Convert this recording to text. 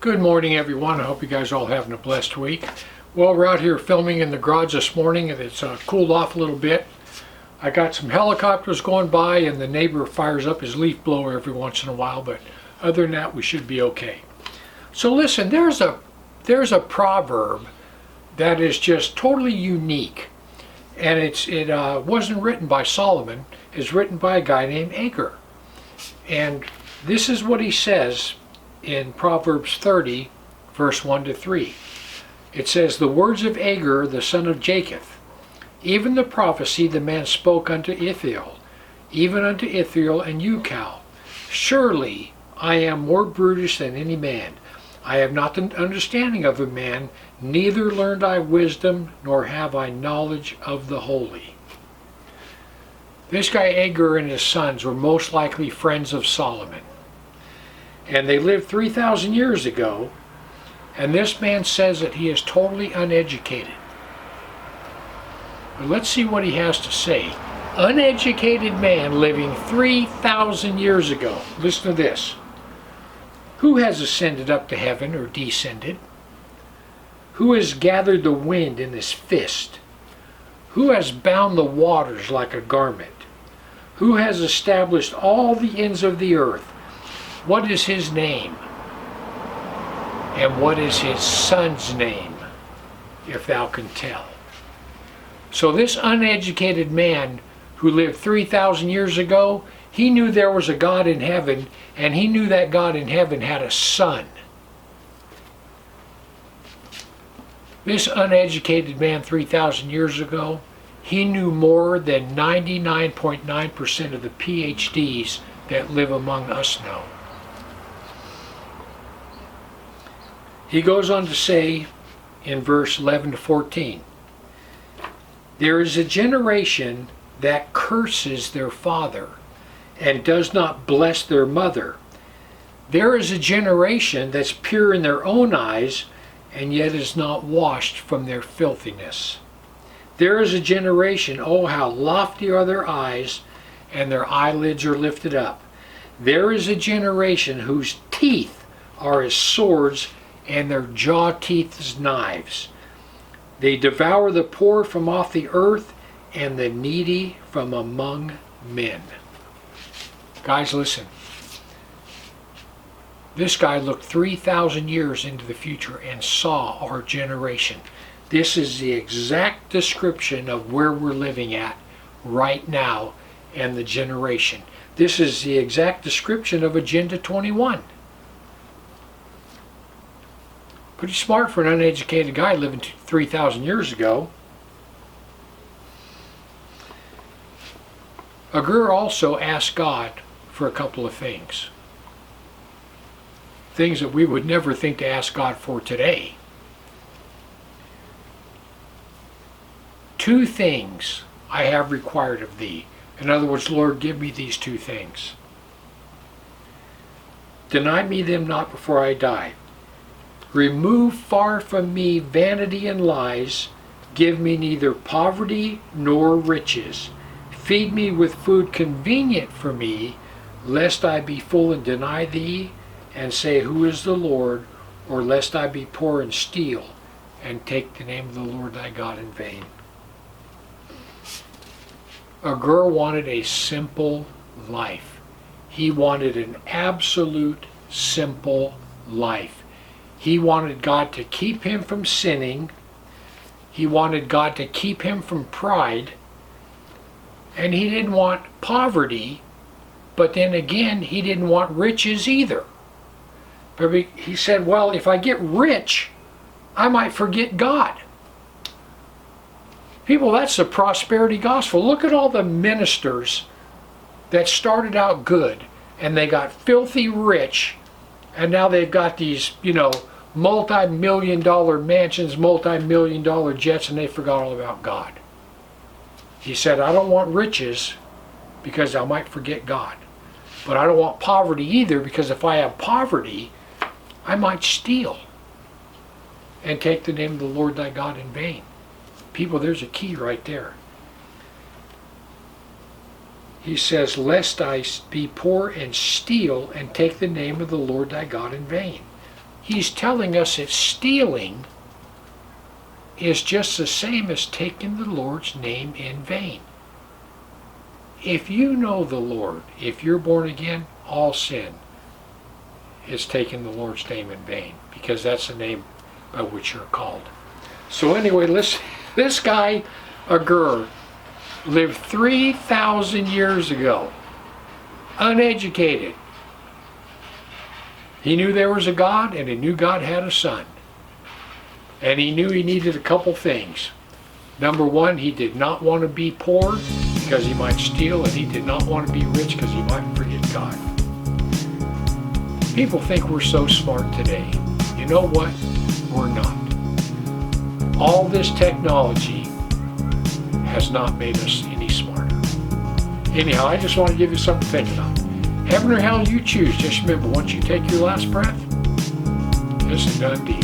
Good morning, everyone. I hope you guys are all having a blessed week. Well, we're out here filming in the garage this morning, and it's cooled off a little bit. I got some helicopters going by, and the neighbor fires up his leaf blower every once in a while, but other than that, we should be okay. So listen, there's a proverb that is just totally unique, and it wasn't written by Solomon. It's written by a guy named Agur, and this is what he says in Proverbs 30, verse 1 to 3. It says, "The words of Agur, the son of Jakeh, even the prophecy the man spoke unto Ithiel, even unto Ithiel and Ucal. Surely I am more brutish than any man. I have not the understanding of a man, neither learned I wisdom, nor have I knowledge of the holy." This guy Agur and his sons were most likely friends of Solomon. And they lived 3,000 years ago, and this man says that he is totally uneducated. But let's see what he has to say. Uneducated man living 3,000 years ago. Listen to this. "Who has ascended up to heaven or descended? Who has gathered the wind in his fist? Who has bound the waters like a garment? Who has established all the ends of the earth? What is his name? And what is his son's name, if thou can tell?" So this uneducated man who lived 3,000 years ago, he knew there was a God in heaven, and he knew that God in heaven had a son. This uneducated man 3,000 years ago, he knew more than 99.9% of the PhDs that live among us know. He goes on to say in verse 11 to 14, "There is a generation that curses their father and does not bless their mother. There is a generation that's pure in their own eyes and yet is not washed from their filthiness. There is a generation, oh how lofty are their eyes, and their eyelids are lifted up. There is a generation whose teeth are as swords and their jaw teeth as knives. They devour the poor from off the earth and the needy from among men." Guys, listen. This guy looked 3,000 years into the future and saw our generation. This is the exact description of where we're living at right now and the generation. This is the exact description of Agenda 21. Pretty smart for an uneducated guy living 3,000 years ago. Agur also asked God for a couple of things. Things that we would never think to ask God for today. 2 things I have required of thee. In other words, Lord, give me these 2 things. Deny me them not before I die. Remove far from me vanity and lies. Give me neither poverty nor riches. Feed me with food convenient for me, lest I be full and deny thee, and say, Who is the Lord? Or lest I be poor and steal, and take the name of the Lord thy God in vain. Agur wanted a simple life. He wanted an absolute simple life. He wanted God to keep him from sinning. He wanted God to keep him from pride. And he didn't want poverty, but then again, he didn't want riches either. But he said, well, if I get rich, I might forget God. People, that's the prosperity gospel. Look at all the ministers that started out good, and they got filthy rich, and now they've got these, multi-million-dollar mansions, multi-million-dollar jets, and they forgot all about God. He said, I don't want riches because I might forget God. But I don't want poverty either, because if I have poverty, I might steal and take the name of the Lord thy God in vain. People, there's a key right there. He says, lest I be poor and steal and take the name of the Lord thy God in vain. he's telling us that stealing is just the same as taking the Lord's name in vain. If you know the Lord, if you're born again, all sin is taking the Lord's name in vain, because that's the name by which you're called. So anyway, this guy, Agur, lived 3,000 years ago, uneducated. He knew there was a God, and he knew God had a son. And he knew he needed a couple things. Number one, he did not want to be poor because he might steal, and he did not want to be rich because he might forget God. People think we're so smart today. You know what? We're not. All this technology has not made us any smarter. Anyhow, I just want to give you something to think about. Heaven or hell, you choose. Just remember, once you take your last breath, it's a done deal.